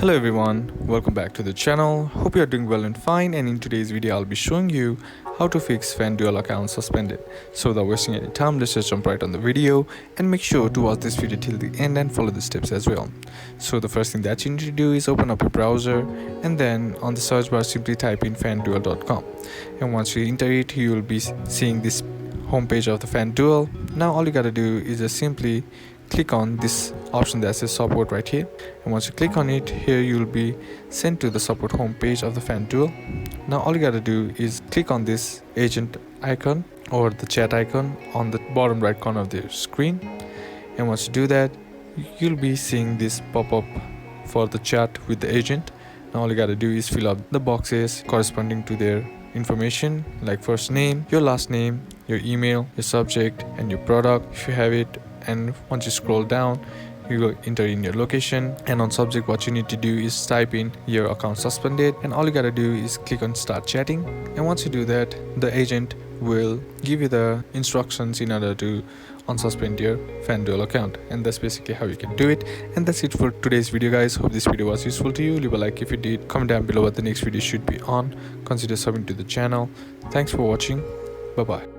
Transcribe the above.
Hello everyone, welcome back to the channel. Hope you are doing well and fine, and in today's video I'll be showing you how to fix FanDuel account suspended. So without wasting any time, let's just jump right on the video and make sure to watch this video till the end and follow the steps as well. So the first thing that you need to do is open up your browser, and then on the search bar simply type in fanduel.com, and once you enter it you will be seeing this homepage of the FanDuel. Now all you gotta do is just simply click on this option that says support right here, and once you click on it, here you'll be sent to the support homepage of the FanDuel. Now all you gotta do is click on this agent icon or the chat icon on the bottom right corner of the screen, and once you do that, you'll be seeing this pop up for the chat with the agent. Now all you gotta do is fill out the boxes corresponding to their information, like first name, your last name, your email, your subject, and your product if you have it. And once you scroll down, you will enter in your location, and on subject what you need to do is type in your account suspended, and all you gotta do is click on start chatting. And once you do that, the agent will give you the instructions in order to unsuspend your FanDuel account, and that's basically how you can do it. And that's it for today's video, guys. Hope this video was useful to you. Leave a like if you did, comment down below what the next video should be on, consider subbing to the channel. Thanks for watching. Bye bye.